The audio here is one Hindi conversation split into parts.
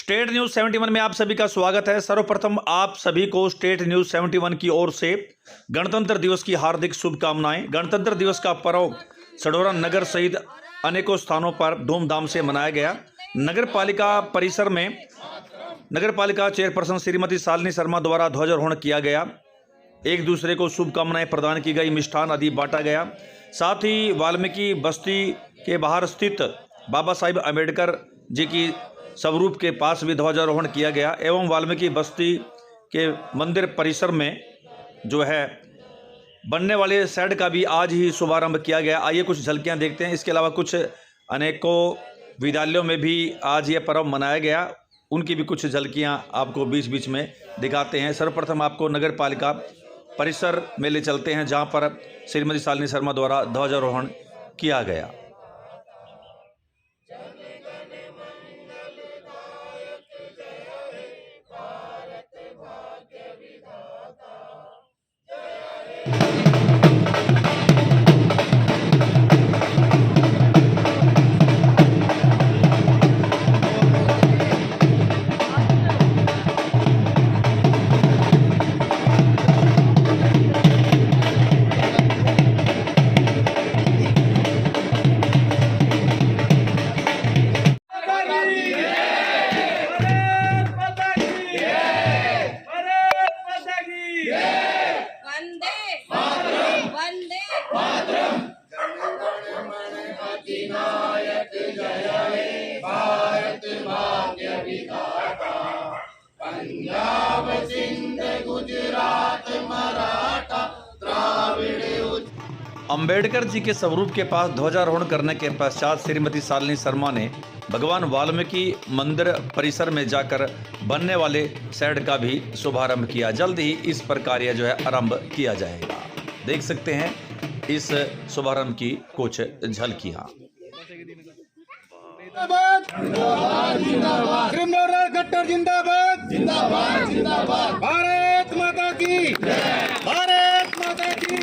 स्टेट न्यूज 71 में आप सभी का स्वागत है। सर्वप्रथम आप सभी को स्टेट न्यूज 71 की ओर से गणतंत्र दिवस की हार्दिक शुभकामनाएं। गणतंत्र दिवस का पर्व सढौरा नगर सहित अनेकों स्थानों पर धूमधाम से मनाया गया। नगर पालिका परिसर में नगर पालिका चेयरपर्सन श्रीमती शालिनी शर्मा द्वारा ध्वजारोहण किया गया। एक दूसरे को शुभकामनाएं प्रदान की गई, मिष्ठान आदि बांटा गया। साथ ही वाल्मीकि बस्ती के बाहर स्थित बाबा साहिब अम्बेडकर जी की स्वरूप के पास भी ध्वजारोहण किया गया एवं वाल्मीकि बस्ती के मंदिर परिसर में जो है बनने वाले शेड का भी आज ही शुभारंभ किया गया। आइए कुछ झलकियां देखते हैं। इसके अलावा कुछ अनेकों विद्यालयों में भी आज ये पर्व मनाया गया, उनकी भी कुछ झलकियां आपको बीच बीच में दिखाते हैं। सर्वप्रथम आपको नगर पालिका परिसर में ले चलते हैं, जहां पर श्रीमती शालिनी शर्मा द्वारा ध्वजारोहण किया गया। पंजाब सिंध गुजरात मराठा द्राविड़। अंबेडकर जी के स्वरूप के पास ध्वजारोहण करने के पश्चात श्रीमती शालिनी शर्मा ने भगवान वाल्मीकि मंदिर परिसर में जाकर बनने वाले शेड का भी शुभारंभ किया। जल्द ही इस पर कार्य जो है आरंभ किया जाएगा। देख सकते हैं इस शुभारंभ की कुछ झलकियां। जिंदाबाद जिंदाबाद जिंदाबाद, भारत माता की, भारत माता की।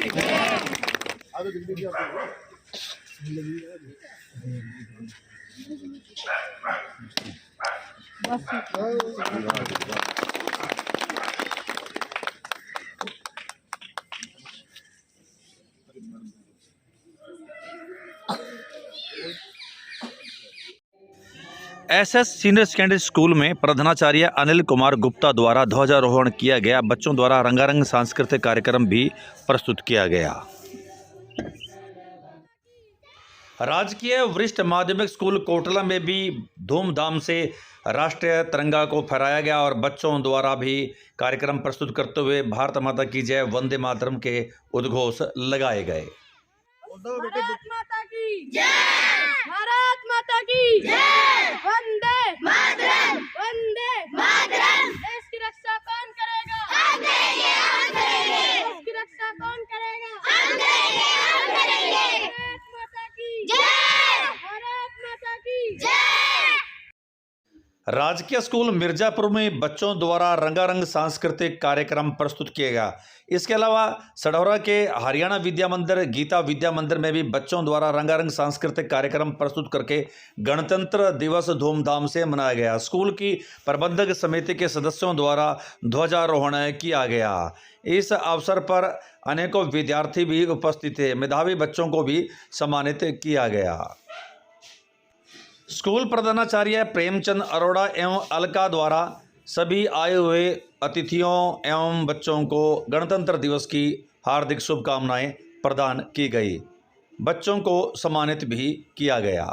एसएस सीनियर सेकेंडरी स्कूल में प्रधानाचार्य अनिल कुमार गुप्ता द्वारा ध्वजारोहण किया गया। बच्चों द्वारा रंगारंग सांस्कृतिक कार्यक्रम भी प्रस्तुत किया गया। राजकीय वरिष्ठ माध्यमिक स्कूल कोटला में भी धूमधाम से राष्ट्रीय तिरंगा को फहराया गया और बच्चों द्वारा भी कार्यक्रम प्रस्तुत करते हुए भारत माता की जय, वंदे मातरम के उद्घोष लगाए गए। भारत माता की जय, भारत माता की जय, वंदे मातरम, वंदे मातरम। देश की रक्षा कौन करेगा? हम करेंगे, हम करेंगे। देश की रक्षा कौन करेगा? हम करेंगे, हम करेंगे। भारत माता की जय, भारत माता की जय। राजकीय स्कूल मिर्जापुर में बच्चों द्वारा रंगारंग सांस्कृतिक कार्यक्रम प्रस्तुत किया गया। इसके अलावा सढौरा के हरियाणा विद्या मंदिर, गीता विद्या मंदिर में भी बच्चों द्वारा रंगारंग सांस्कृतिक कार्यक्रम प्रस्तुत करके गणतंत्र दिवस धूमधाम से मनाया गया। स्कूल की प्रबंधक समिति के सदस्यों द्वारा ध्वजारोहण किया गया। इस अवसर पर अनेकों विद्यार्थी भी उपस्थित थे। मेधावी बच्चों को भी सम्मानित किया गया। स्कूल प्रधानाचार्य प्रेमचंद अरोड़ा एवं अलका द्वारा सभी आए हुए अतिथियों एवं बच्चों को गणतंत्र दिवस की हार्दिक शुभकामनाएं प्रदान की गई। बच्चों को सम्मानित भी किया गया।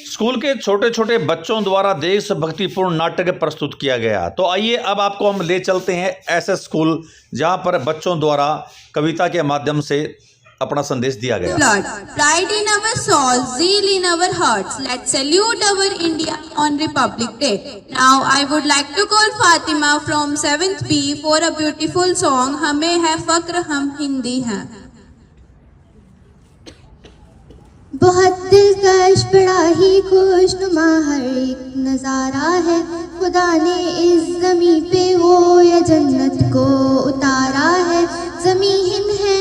स्कूल के छोटे छोटे बच्चों द्वारा देशभक्तिपूर्ण नाटक प्रस्तुत किया गया। तो आइए अब आपको हम ले चलते हैं एसएस स्कूल, जहां पर बच्चों द्वारा कविता के माध्यम से अपना संदेश दिया गया। Pride in our souls, zeal in our hearts. Let's salute our India on Republic Day. Now I would like to call Fatima from 7th B for a beautiful song. हमें है फक्र, हम हिंदी हैं। बहुत दिलकश, बड़ा ही खुशनुमा हर एक नजारा है। खुदा ने इस ज़मीं पे वो ये जन्नत को उतारा है। ज़मीं हिंद है।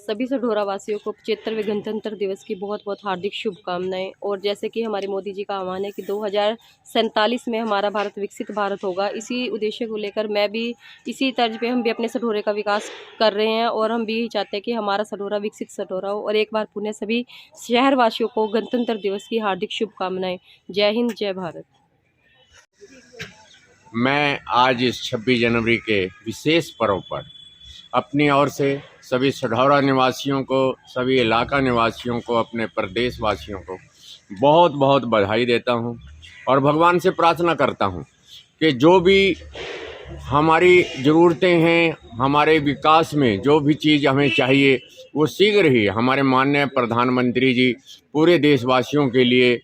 सभी सढौरा वासियों को 75वें गणतंत्र दिवस की बहुत बहुत हार्दिक शुभकामनाएं। और जैसे कि हमारे मोदी जी का आह्वान है कि 2047 में हमारा भारत विकसित भारत होगा, इसी उद्देश्य को लेकर मैं भी इसी तर्ज पे हम भी अपने सढौरे का विकास कर रहे हैं और हम भी यही चाहते हैं कि हमारा सढौरा विकसित सढौरा हो। और एक बार पुनः सभी शहरवासियों को गणतंत्र दिवस की हार्दिक शुभकामनाएं। जय हिंद, जय भारत। मैं आज इस 26 जनवरी के विशेष पर्व पर अपनी ओर से सभी सढौरा निवासियों को, सभी इलाका निवासियों को, अपने प्रदेशवासियों को बहुत बहुत बधाई देता हूं और भगवान से प्रार्थना करता हूं कि जो भी हमारी ज़रूरतें हैं, हमारे विकास में जो भी चीज़ हमें चाहिए, वो शीघ्र ही हमारे माननीय प्रधानमंत्री जी पूरे देशवासियों के लिए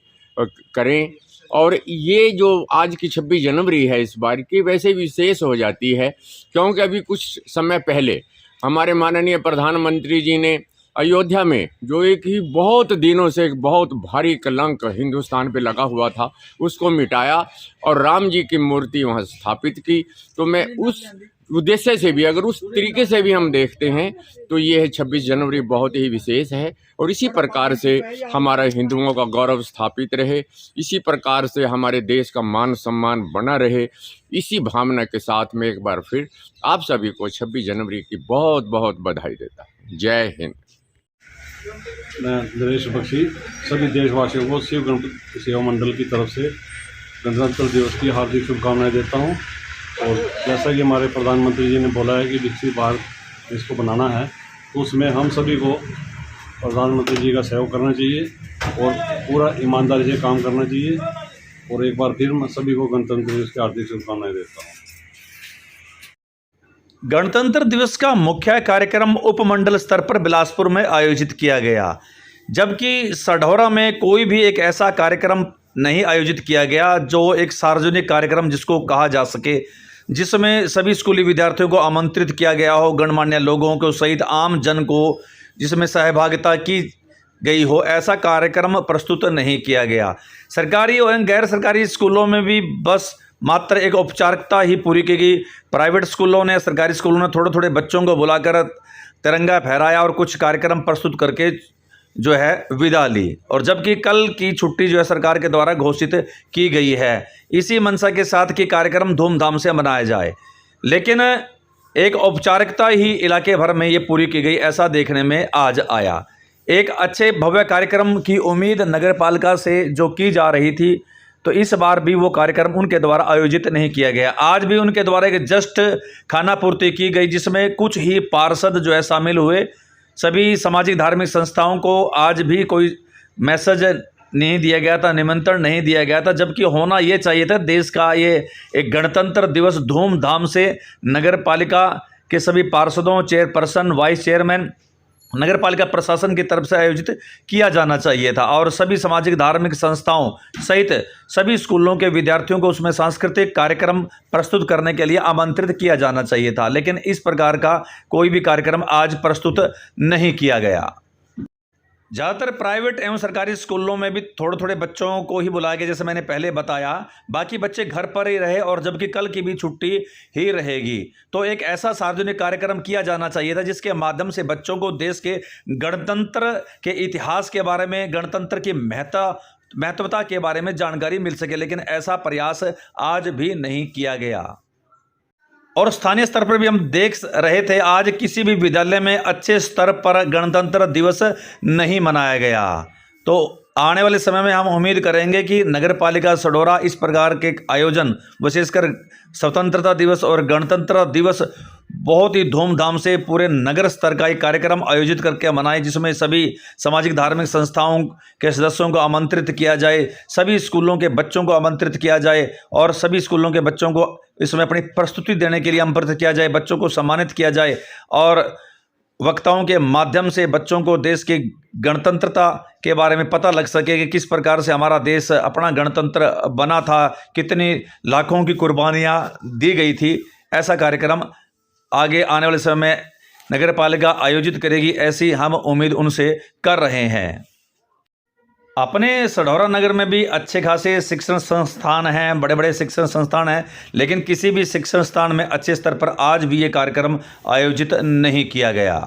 करें। और ये जो आज की 26 जनवरी है इस बार की, वैसे विशेष हो जाती है क्योंकि अभी कुछ समय पहले हमारे माननीय प्रधानमंत्री जी ने अयोध्या में जो एक ही बहुत दिनों से एक बहुत भारी कलंक हिंदुस्तान पे लगा हुआ था, उसको मिटाया और राम जी की मूर्ति वहाँ स्थापित की। तो मैं उस उद्देश्य से भी, अगर उस तरीके से भी हम देखते हैं तो ये 26 जनवरी बहुत ही विशेष है। और इसी प्रकार से हमारा हिंदुओं का गौरव स्थापित रहे, इसी प्रकार से हमारे देश का मान सम्मान बना रहे, इसी भावना के साथ में एक बार फिर आप सभी को 26 जनवरी की बहुत बहुत बधाई देता हूँ। जय हिंद। मैं नरेश बख्शी सभी देशवासियों को शिव गणपति सेवा मंडल की तरफ से गणतंत्र दिवस की हार्दिक शुभकामनाएं देता हूं। और जैसा कि हमारे प्रधानमंत्री जी ने बोला है कि विकसित भारत देश को बनाना है, तो उसमें हम सभी को प्रधानमंत्री जी का सहयोग करना चाहिए और पूरा ईमानदारी से काम करना चाहिए। और एक बार फिर मैं सभी को गणतंत्र दिवस की हार्दिक शुभकामनाएं देता हूँ। गणतंत्र दिवस का मुख्य कार्यक्रम उपमंडल स्तर पर बिलासपुर में आयोजित किया गया, जबकि सढौरा में कोई भी एक ऐसा कार्यक्रम नहीं आयोजित किया गया जो एक सार्वजनिक कार्यक्रम जिसको कहा जा सके, जिसमें सभी स्कूली विद्यार्थियों को आमंत्रित किया गया हो, गणमान्य लोगों को सहित आम जन को जिसमें सहभागिता की गई हो, ऐसा कार्यक्रम प्रस्तुत नहीं किया गया। सरकारी और गैर सरकारी स्कूलों में भी बस मात्र एक औपचारिकता ही पूरी की गई। प्राइवेट स्कूलों ने, सरकारी स्कूलों ने थोड़े थोड़े बच्चों को बुलाकर तिरंगा फहराया और कुछ कार्यक्रम प्रस्तुत करके जो है विदा ली। और जबकि कल की छुट्टी जो है सरकार के द्वारा घोषित की गई है, इसी मंशा के साथ कि कार्यक्रम धूमधाम से मनाया जाए, लेकिन एक औपचारिकता ही इलाके भर में ये पूरी की गई, ऐसा देखने में आज आया। एक अच्छे भव्य कार्यक्रम की उम्मीद नगर पालिका से जो की जा रही थी, तो इस बार भी वो कार्यक्रम उनके द्वारा आयोजित नहीं किया गया। आज भी उनके द्वारा एक जस्ट खाना पूर्ति की गई, जिसमें कुछ ही पार्षद जो है शामिल हुए। सभी सामाजिक धार्मिक संस्थाओं को आज भी कोई मैसेज नहीं दिया गया था, निमंत्रण नहीं दिया गया था, जबकि होना ये चाहिए था। देश का ये एक गणतंत्र दिवस धूमधाम से नगर पालिका के सभी पार्षदों, चेयरपर्सन, वाइस चेयरमैन, नगर पालिका प्रशासन की तरफ से आयोजित किया जाना चाहिए था। और सभी सामाजिक धार्मिक संस्थाओं सहित सभी स्कूलों के विद्यार्थियों को उसमें सांस्कृतिक कार्यक्रम प्रस्तुत करने के लिए आमंत्रित किया जाना चाहिए था, लेकिन इस प्रकार का कोई भी कार्यक्रम आज प्रस्तुत नहीं किया गया। ज़्यादातर प्राइवेट एवं सरकारी स्कूलों में भी थोड़े थोड़े बच्चों को ही बुलाया गया, जैसे मैंने पहले बताया, बाकी बच्चे घर पर ही रहे और जबकि कल की भी छुट्टी ही रहेगी। तो एक ऐसा सार्वजनिक कार्यक्रम किया जाना चाहिए था जिसके माध्यम से बच्चों को देश के गणतंत्र के इतिहास के बारे में, गणतंत्र की महत्वता के बारे में जानकारी मिल सके, लेकिन ऐसा प्रयास आज भी नहीं किया गया। और स्थानीय स्तर पर भी हम देख रहे थे, आज किसी भी विद्यालय में अच्छे स्तर पर गणतंत्र दिवस नहीं मनाया गया। तो आने वाले समय में हम उम्मीद करेंगे कि नगर पालिका सढौरा इस प्रकार के आयोजन, विशेषकर स्वतंत्रता दिवस और गणतंत्र दिवस, बहुत ही धूमधाम से पूरे नगर स्तर का एक कार्यक्रम आयोजित करके मनाए, जिसमें सभी सामाजिक धार्मिक संस्थाओं के सदस्यों को आमंत्रित किया जाए, सभी स्कूलों के बच्चों को आमंत्रित किया जाए और सभी स्कूलों के बच्चों को इसमें अपनी प्रस्तुति देने के लिए आमंत्रित किया जाए, बच्चों को सम्मानित किया जाए और वक्ताओं के माध्यम से बच्चों को देश की गणतंत्रता के बारे में पता लग सके कि किस प्रकार से हमारा देश अपना गणतंत्र बना था, कितनी लाखों की कुर्बानियाँ दी गई थी। ऐसा कार्यक्रम आगे आने वाले समय में नगर पालिका आयोजित करेगी, ऐसी हम उम्मीद उनसे कर रहे हैं। अपने सढौरा नगर में भी अच्छे खासे शिक्षण संस्थान हैं, बड़े बड़े शिक्षण संस्थान हैं, लेकिन किसी भी शिक्षण संस्थान में अच्छे स्तर पर आज भी ये कार्यक्रम आयोजित नहीं किया गया।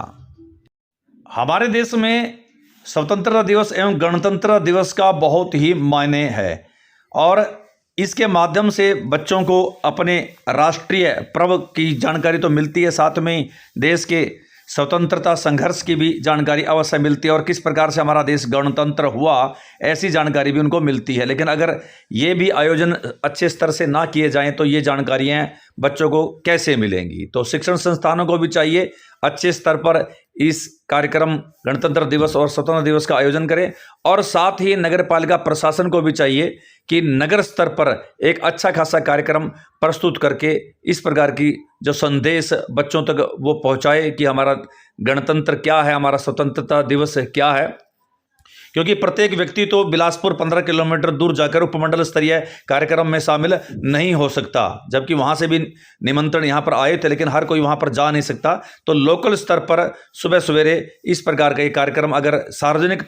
हमारे देश में स्वतंत्रता दिवस एवं गणतंत्र दिवस का बहुत ही मायने है और इसके माध्यम से बच्चों को अपने राष्ट्रीय पर्व की जानकारी तो मिलती है, साथ में देश के स्वतंत्रता संघर्ष की भी जानकारी अवश्य मिलती है और किस प्रकार से हमारा देश गणतंत्र हुआ ऐसी जानकारी भी उनको मिलती है। लेकिन अगर ये भी आयोजन अच्छे स्तर से ना किए जाएं तो ये जानकारियां बच्चों को कैसे मिलेंगी। तो शिक्षण संस्थानों को भी चाहिए अच्छे स्तर पर इस कार्यक्रम गणतंत्र दिवस और स्वतंत्रता दिवस का आयोजन करें और साथ ही नगर पालिका प्रशासन को भी चाहिए कि नगर स्तर पर एक अच्छा खासा कार्यक्रम प्रस्तुत करके इस प्रकार की जो संदेश बच्चों तक वो पहुंचाए कि हमारा गणतंत्र क्या है, हमारा स्वतंत्रता दिवस क्या है। क्योंकि प्रत्येक व्यक्ति तो बिलासपुर 15 किलोमीटर दूर जाकर उपमंडल स्तरीय कार्यक्रम में शामिल नहीं हो सकता, जबकि वहां से भी निमंत्रण यहाँ पर आए थे, लेकिन हर कोई वहां पर जा नहीं सकता। तो लोकल स्तर पर सुबह सवेरे इस प्रकार का ये कार्यक्रम अगर सार्वजनिक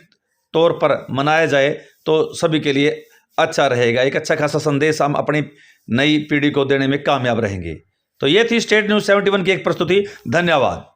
तौर पर मनाया जाए तो सभी के लिए अच्छा रहेगा, एक अच्छा खासा संदेश हम अपनी नई पीढ़ी को देने में कामयाब रहेंगे। तो ये थी स्टेट न्यूज़ 71 की एक प्रस्तुति। धन्यवाद।